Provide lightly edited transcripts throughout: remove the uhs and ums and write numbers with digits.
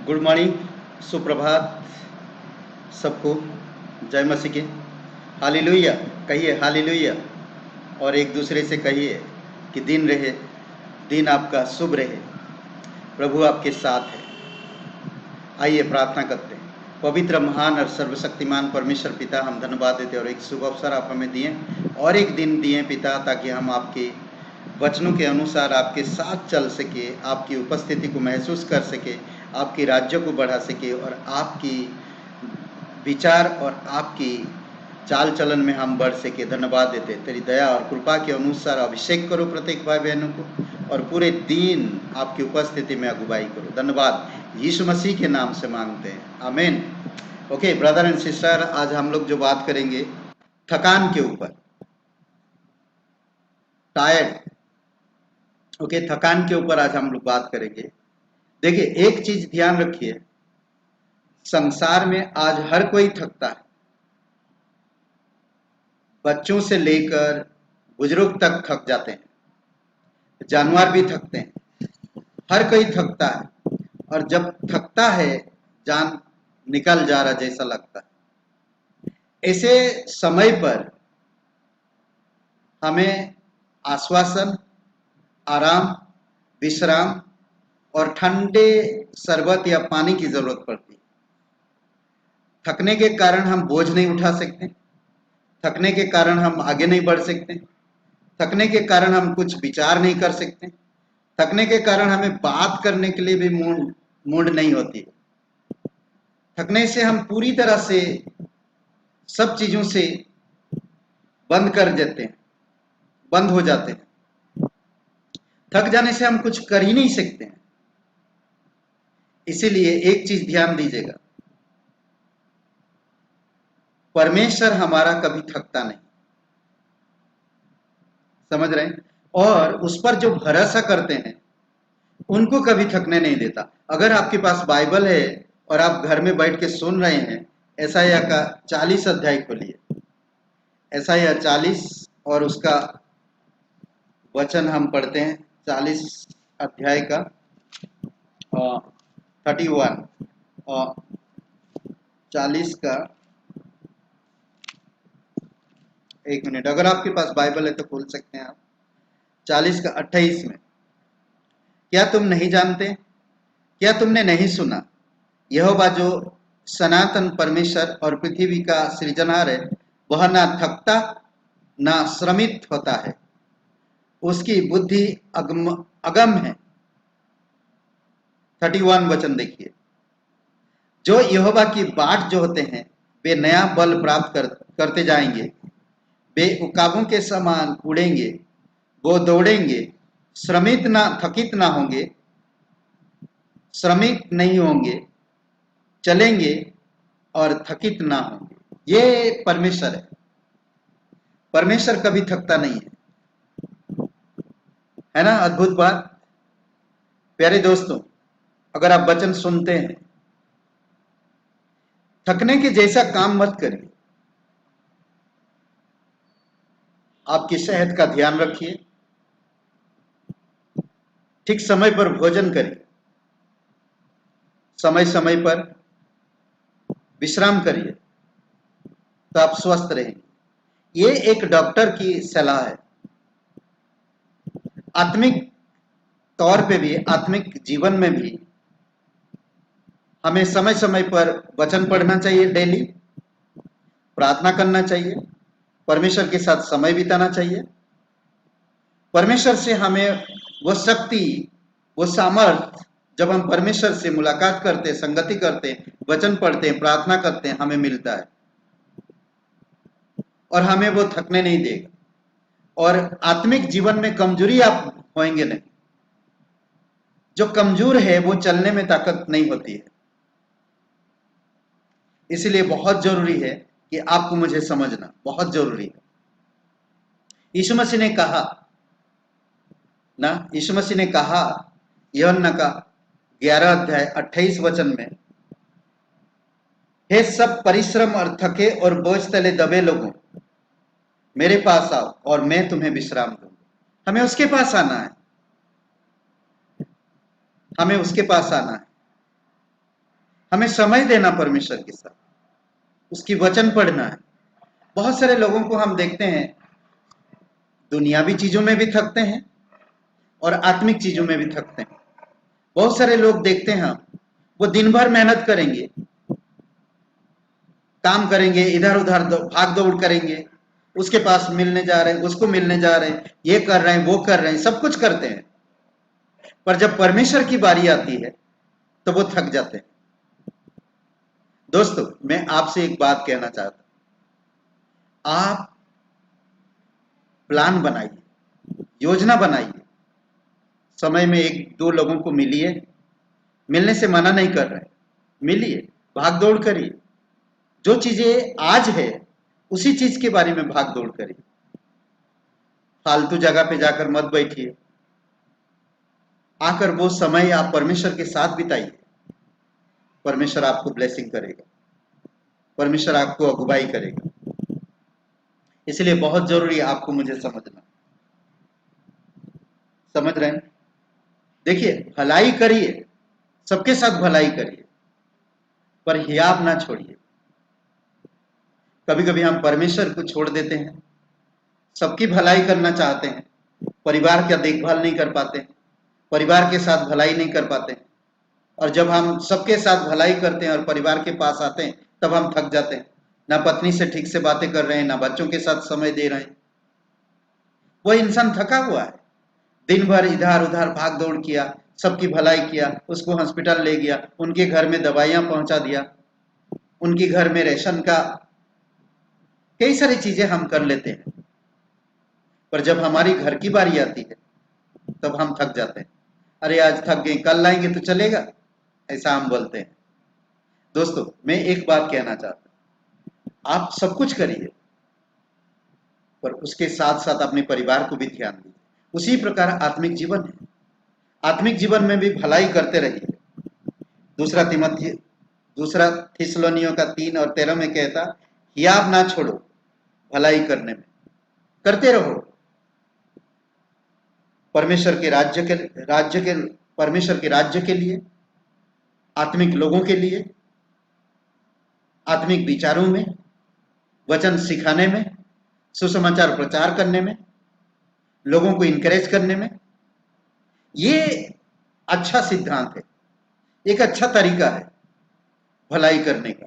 Good morning, सुप्रभात सबको। जय मसीह की। हालेलुया कहिए, हालेलुया। और एक दूसरे से कहिए कि दिन रहे, दिन आपका शुभ रहे, प्रभु आपके साथ है। आइए प्रार्थना करते हैं। पवित्र, महान और सर्वशक्तिमान परमेश्वर पिता, हम धन्यवाद देते और एक शुभ अवसर आप हमें दिए और एक दिन दिए पिता, ताकि हम आपके वचनों के अनुसार आपके साथ चल सके, आपकी उपस्थिति को महसूस कर सके, आपके राज्य को बढ़ा सके और आपकी विचार और आपकी चाल चलन में हम बढ़ सके। धन्यवाद देते, तेरी दया और कृपा के अनुसार अभिषेक करो प्रत्येक भाई बहनों को और पूरे दिन आपकी उपस्थिति में अगुवाई करो। धन्यवाद यीशु मसीह के नाम से मांगते हैं, आमीन। ओके ब्रदर एंड सिस्टर, आज हम लोग जो बात करेंगे थकान के ऊपर, टायर्ड। ओके, थकान के ऊपर आज हम लोग बात करेंगे। देखिए, एक चीज ध्यान रखिए, संसार में आज हर कोई थकता है, बच्चों से लेकर बुजुर्ग तक थक जाते हैं, जानवर भी थकते हैं, हर कोई थकता है। और जब थकता है, जान निकल जा रहा जैसा लगता है। ऐसे समय पर हमें आश्वासन, आराम, विश्राम और ठंडे शरबत या पानी की जरूरत पड़ती है। थकने के कारण हम बोझ नहीं उठा सकते, थकने के कारण हम आगे नहीं बढ़ सकते, थकने के कारण हम कुछ विचार नहीं कर सकते, थकने के कारण हमें बात करने के लिए भी मूड नहीं होती। थकने से हम पूरी तरह से सब चीजों से बंद कर देते हैं, बंद हो जाते हैं। थक जाने से हम कुछ कर ही नहीं सकते हैं। इसीलिए एक चीज ध्यान दीजिएगा, परमेश्वर हमारा कभी थकता नहीं, समझ रहे हैं? और उस पर जो भरोसा करते हैं उनको कभी थकने नहीं देता। अगर आपके पास बाइबल है और आप घर में बैठ के सुन रहे हैं, यशायाह का 40 अध्याय खोलिए, यशायाह 40 और उसका वचन हम पढ़ते हैं। 40 अध्याय का 31 और 40 का, एक मिनट, अगर आपके पास बाइबल है तो खोल सकते हैं आप। 40 का 28 में, क्या तुम नहीं जानते, क्या तुमने नहीं सुना, यहोवा जो सनातन परमेश्वर और पृथ्वी का सृजनहार है, वह ना थकता ना श्रमित होता है, उसकी बुद्धि अगम है। 31 वचन देखिए, जो यहोवा की बाट जो होते हैं वे नया बल प्राप्त करते जाएंगे, वे उकाबों के समान उड़ेंगे, वो दौड़ेंगे, श्रमित ना थकित ना होंगे, श्रमित नहीं होंगे, चलेंगे और थकित ना होंगे। ये परमेश्वर है। परमेश्वर कभी थकता नहीं है ना? अद्भुत बात। प्यारे दोस्तों, अगर आप वचन सुनते हैं, थकने के जैसा काम मत करिए। आपकी सेहत का ध्यान रखिए, ठीक समय पर भोजन करिए, समय समय पर विश्राम करिए, तो आप स्वस्थ रहेंगे। ये एक डॉक्टर की सलाह है। आत्मिक तौर पे भी, आत्मिक जीवन में भी हमें समय समय पर वचन पढ़ना चाहिए, डेली प्रार्थना करना चाहिए, परमेश्वर के साथ समय बिताना चाहिए। परमेश्वर से हमें वो शक्ति, वो सामर्थ, जब हम परमेश्वर से मुलाकात करते, संगति करते, वचन पढ़ते, प्रार्थना करते हैं, हमें मिलता है और हमें वो थकने नहीं देगा। और आत्मिक जीवन में कमजोरी आप होएंगे नहीं। जो कमजोर है वो चलने में ताकत नहीं होती है। इसलिए बहुत जरूरी है कि आपको मुझे समझना बहुत जरूरी है। यीशु मसीह ने कहा ना, यीशु मसीह ने कहा यूहन्ना का 11 अध्याय 28 वचन में, हे सब परिश्रम और थके और बोझ तले दबे लोगों, मेरे पास आओ और मैं तुम्हें विश्राम दूंगा। हमें उसके पास आना है, हमें उसके पास आना है। हमें समय देना परमेश्वर के साथ, उसकी वचन पढ़ना है। बहुत सारे लोगों को हम देखते हैं दुनियावी चीजों में भी थकते हैं और आत्मिक चीजों में भी थकते हैं। बहुत सारे लोग देखते हैं वो दिन भर मेहनत करेंगे, काम करेंगे, इधर उधर भाग दौड़ करेंगे, उसके पास मिलने जा रहे हैं, उसको मिलने जा रहे हैं, ये कर रहे हैं, वो कर रहे हैं, सब कुछ करते हैं, पर जब परमेश्वर की बारी आती है तो वो थक जाते हैं। दोस्तों, मैं आपसे एक बात कहना चाहता हूं, आप प्लान बनाइए, योजना बनाइए, समय में एक दो लोगों को मिलिए, मिलने से मना नहीं कर रहे, मिलिए, भाग दौड़ करिए, जो चीजें आज है उसी चीज के बारे में भाग दौड़ करिए, फालतू जगह पे जाकर मत बैठिए, आकर वो समय आप परमेश्वर के साथ बिताइए। परमेश्वर आपको ब्लेसिंग करेगा, परमेश्वर आपको अगुवाई करेगा। इसलिए बहुत जरूरी है आपको मुझे समझना, समझ रहे हैं? देखिए, भलाई करिए, सबके साथ भलाई करिए, पर हियाब ना छोड़िए। कभी कभी हम परमेश्वर को छोड़ देते हैं, सबकी भलाई करना चाहते हैं, परिवार का देखभाल नहीं कर पाते, परिवार के साथ भलाई नहीं कर पाते, और जब हम सबके साथ भलाई करते हैं और परिवार के पास आते हैं तब हम थक जाते हैं। ना पत्नी से ठीक से बातें कर रहे हैं, ना बच्चों के साथ समय दे रहे हैं। वो इंसान थका हुआ है, दिन भर इधर उधर भाग दौड़ किया, सबकी भलाई किया, उसको हॉस्पिटल ले गया, उनके घर में दवाइयां पहुंचा दिया, उनके घर में रेशन का कई सारी चीजें हम कर लेते हैं, पर जब हमारी घर की बारी आती है तब हम थक जाते हैं। अरे आज थक गए, कल लाएंगे तो चलेगा, ऐसा हम बोलते हैं। दोस्तों, मैं एक बात कहना चाहता हूं, आप सब कुछ करिए, पर उसके साथ साथ अपने परिवार को भी ध्यान दीजिए। उसी प्रकार आत्मिक जीवन है, आत्मिक जीवन में भी भलाई करते रहिए। दूसरा थिस्सलुनीयों का 3:13 में कहता, हियाब ना छोड़ो भलाई करने में, करते रहो। परमेश्वर के राज्य के लिए, आत्मिक लोगों के लिए, आत्मिक विचारों में, वचन सिखाने में, सुसमाचार प्रचार करने में, लोगों को इनकरेज करने में, ये अच्छा सिद्धांत है, एक अच्छा तरीका है भलाई करने का।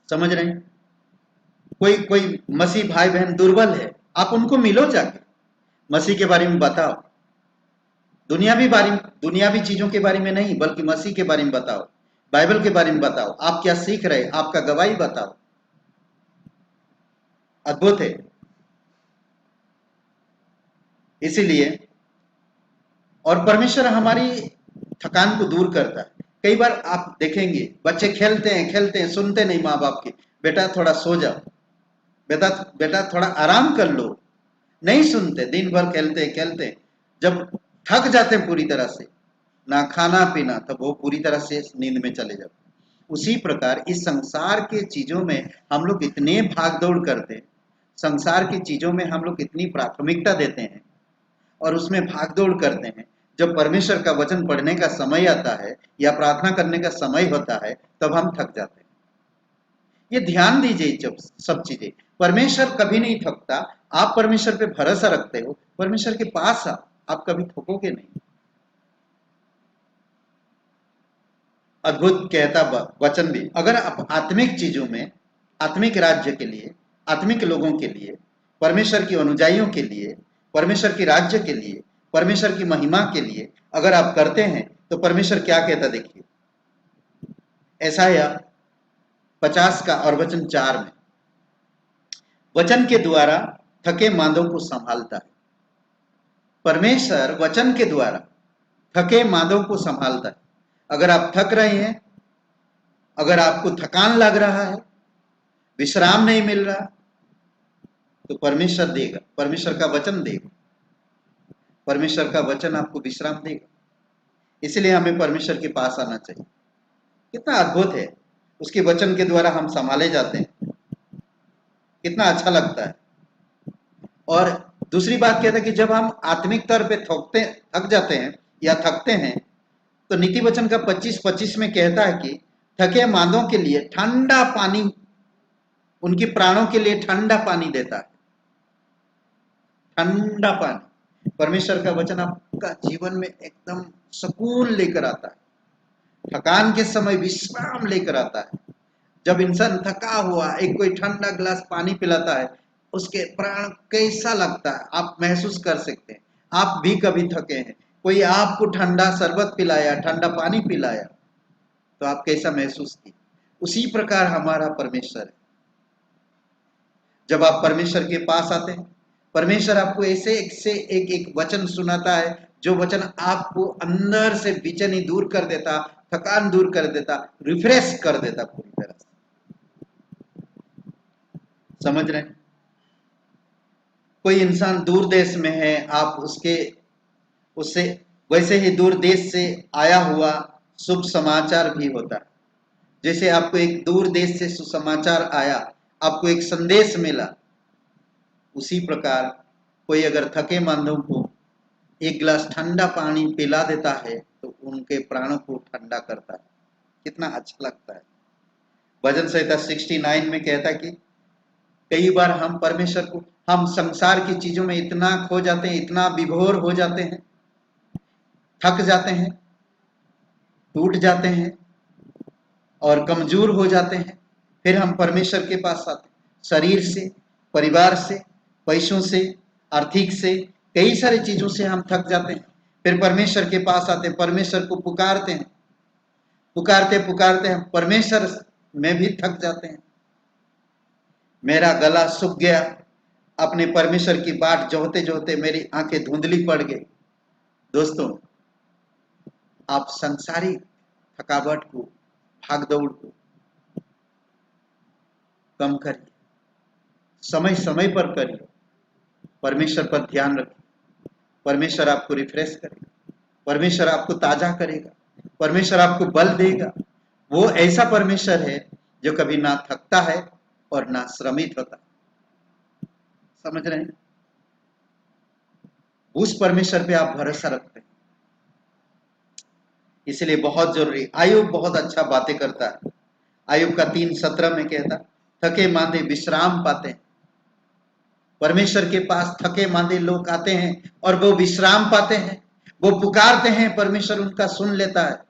समझ रहे हैं? कोई कोई मसीह भाई बहन दुर्बल है, आप उनको मिलो, जाके मसीह के बारे में बताओ, दुनियावी चीजों के बारे में नहीं, बल्कि मसीह के बारे में बताओ, बाइबल के बारे में बताओ, आप क्या सीख रहे, आपका गवाही बताओ। अद्भुत है। इसीलिए, और परमेश्वर हमारी थकान को दूर करता है। कई बार आप देखेंगे बच्चे खेलते हैं, सुनते नहीं माँ बाप की, बेटा थोड़ा सो जाओ, बेटा थोड़ा आराम कर लो, नहीं सुनते, दिन भर खेलते, जब थक जाते हैं पूरी तरह से, ना खाना पीना, तब वो पूरी तरह से नींद में चले जाते। उसी प्रकार इस संसार के चीजों में हम लोग इतने भाग दौड़ करते, संसार की चीजों में हम लोग इतनी प्राथमिकता देते हैं और उसमें भाग दौड़ करते हैं, जब परमेश्वर का वचन पढ़ने का समय आता है या प्रार्थना करने का समय होता है तब हम थक जाते हैं। ये ध्यान दीजिए, जब सब चीजें, परमेश्वर कभी नहीं थकता। आप परमेश्वर पे भरोसा रखते हो, परमेश्वर के पास आप कभी थकोगे नहीं। अद्भुत कहता वचन भी, अगर आप आत्मिक चीजों में, आत्मिक राज्य के लिए, आत्मिक लोगों के लिए, परमेश्वर की अनुयायियों के लिए, परमेश्वर के राज्य के लिए, परमेश्वर की महिमा के लिए अगर आप करते हैं तो परमेश्वर क्या कहता, देखिए यशायाह 50 का और वचन 4 में, वचन के द्वारा थके मांदों को संभालता है। परमेश्वर वचन के द्वारा थके मांदों को संभालता है। अगर आप थक रहे हैं, अगर आपको थकान लग रहा है, विश्राम नहीं मिल रहा, तो परमेश्वर देगा, परमेश्वर का वचन देगा, परमेश्वर का वचन आपको विश्राम देगा। इसलिए हमें परमेश्वर के पास आना चाहिए। कितना अद्भुत है, उसके वचन के द्वारा हम संभाले जाते हैं, कितना अच्छा लगता है। और दूसरी बात क्या है कि जब हम आत्मिक तौर पे थक जाते हैं या थकते हैं, तो नीति वचन का 25:25 में कहता है कि थके मांदों के लिए ठंडा पानी, उनकी प्राणों के लिए ठंडा पानी देता है। ठंडा पानी, परमेश्वर का वचन आपका जीवन में एकदम सुकून लेकर आता है, थकान के समय विश्राम लेकर आता है। जब इंसान थका हुआ एक कोई ठंडा गिलास पानी पिलाता है, उसके प्राण कैसा लगता है आप महसूस कर सकते हैं। आप भी कभी थके हैं, कोई आपको ठंडा शरबत पिलाया, ठंडा पानी पिलाया, तो आप कैसा महसूस किए? उसी प्रकार हमारा परमेश्वर है। जब आप परमेश्वर के पास आते हैं, परमेश्वर आपको ऐसे एक से एक वचन सुनाता है, जो वचन आपको अंदर से बेचैनी दूर कर देता, थकान दूर कर देता, रिफ्रेश कर देता पूरी तरह से। समझ रहे हैं? कोई इंसान दूर देश में है, आप उससे वैसे ही दूर देश से आया हुआ शुभ समाचार भी होता है। जैसे आपको एक दूर देश से सुसमाचार आया, आपको एक संदेश मिला, उसी प्रकार कोई अगर थके मांदों को एक गिलास ठंडा पानी पिला देता है तो उनके प्राणों को ठंडा करता है। कितना अच्छा लगता है। भजन संहिता 69 में कहता है कि कई बार हम परमेश्वर को, हम संसार की चीजों में इतना खो जाते हैं, इतना विभोर हो जाते हैं, थक जाते हैं, टूट जाते हैं और कमजोर हो जाते हैं। फिर हम परमेश्वर के पास आते हैं, शरीर से, परिवार से, पैसों से, आर्थिक से, कई सारी चीजों से हम थक जाते हैं। फिर परमेश्वर के पास आते हैं, परमेश्वर को पुकारते हैं, पुकारते पुकारते हम परमेश्वर में भी थक जाते हैं। मेरा गला सूख गया, अपने परमेश्वर की बाट जोहते जोहते मेरी आंखें धुंधली पड़ गई। दोस्तों, आप संसारिक थकावट को, भागदौड़ को कम करिए, समय समय पर करिए, परमेश्वर पर ध्यान रखिए। परमेश्वर आपको रिफ्रेश करेगा, परमेश्वर आपको ताजा करेगा, परमेश्वर आपको बल देगा। वो ऐसा परमेश्वर है जो कभी ना थकता है और ना श्रमित होता। समझ रहे हैं? उस परमेश्वर पे आप भरोसा रखते हैं, इसलिए बहुत जरूरी। आयुब बहुत अच्छा बातें करता है। आयुब का 3:17 में कहता, थके मांदे विश्राम पाते हैं। परमेश्वर के पास थके मांदे लोग आते हैं और वो विश्राम पाते हैं। वो पुकारते हैं, परमेश्वर उनका सुन लेता है।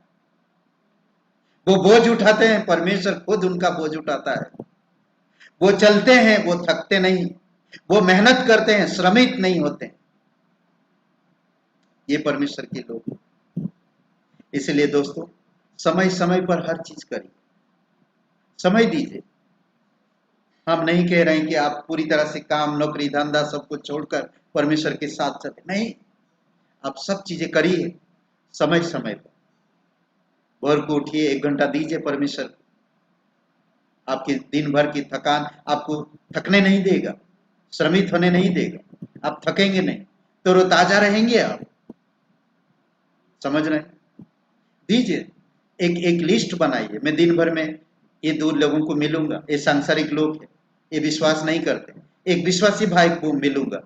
वो बोझ उठाते हैं, परमेश्वर खुद उनका बोझ उठाता है। वो चलते हैं, वो थकते नहीं, वो मेहनत करते हैं, श्रमित नहीं होते। ये परमेश्वर के लोग। इसलिए दोस्तों, समय समय पर हर चीज करिए, समय दीजिए। हम नहीं कह रहे हैं कि आप पूरी तरह से काम, नौकरी, धंधा सब कुछ छोड़कर परमेश्वर के साथ चले, नहीं। आप सब चीजें करिए समय समय पर। भोर को उठिए, 1 घंटा दीजिए परमेश्वर को। आपकी दिन भर की थकान आपको थकने नहीं देगा, श्रमित होने नहीं देगा, आप थकेंगे नहीं, तो रोताजा रहेंगे आप। समझ रहे हैं? दीजिए, एक एक लिस्ट बनाइए। मैं दिन भर में ये 2 लोगों को मिलूंगा, ये सांसारिक लोग हैं, ये विश्वास नहीं करते, एक विश्वासी भाई को मिलूंगा।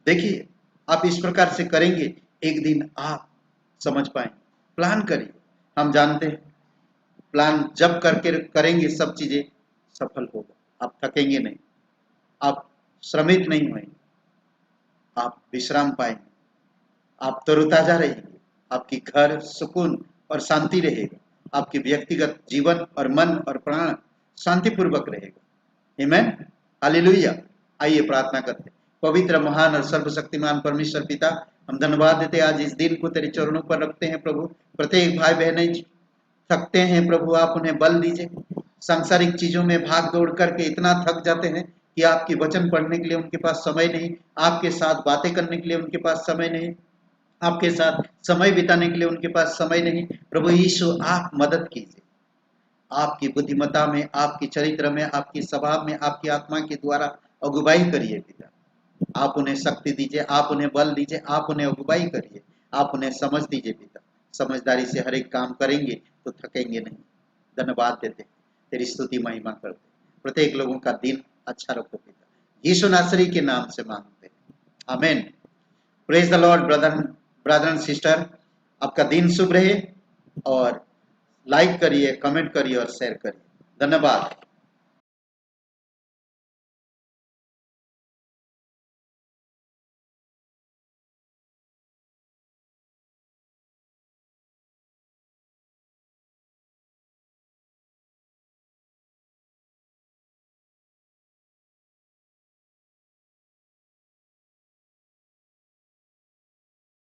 देखिए, आप इस प्रकार से करेंगे, एक दिन आप समझ पाएंगे। प्लान करिए। हम जानते हैं प्लान जब करके करेंगे सब चीजें सफल होगा। आप थकेंगे नहीं, आप श्रमित नहीं होंगे, आप विश्राम पाएंगे, आप तरोताजा रहेंगे, आपकी घर सुकून और शांति रहेगा, आपकी व्यक्तिगत जीवन और मन और प्राण शांतिपूर्वक रहेगा। आमीन, हालेलुया। आइए प्रार्थना करते हैं। पवित्र, महान और सर्वशक्तिमान परमेश्वर पिता, हम धन्यवाद देते आज इस दिन को तेरे चरणों पर रखते हैं प्रभु। प्रत्येक भाई बहनें थकते हैं प्रभु, आप उन्हें बल दीजिए। सांसारिक चीजों में भाग दौड़ करके इतना थक जाते हैं कि आपकी वचन पढ़ने के लिए उनके पास समय नहीं, आपके साथ बातें करने के लिए उनके पास समय नहीं, आपके साथ समय बिताने के लिए उनके पास समय नहीं। प्रभु यीशु, आप मदद कीजिए। आपकी बुद्धिमत्ता में, आपकी चरित्र में, आपकी स्वभाव में, आपकी आत्मा के द्वारा अगुवाई करिए पिता। आप उन्हें शक्ति दीजिए, आप उन्हें बल दीजिए, आप उन्हें अगुवाई करिए, आप उन्हें समझ दीजिए पिता। समझदारी से हर एक काम करेंगे तो थकेंगे नहीं। धन्यवाद देते, तेरी स्तुति महिमा करते। प्रत्येक लोगों का दिन अच्छा रखो पिता, यीशु नासरी के नाम से मांगते हैं, आमीन। Praise the Lord brother and sister. आपका दिन शुभ रहे और लाइक करिए, कमेंट करिए और शेयर करिए। धन्यवाद।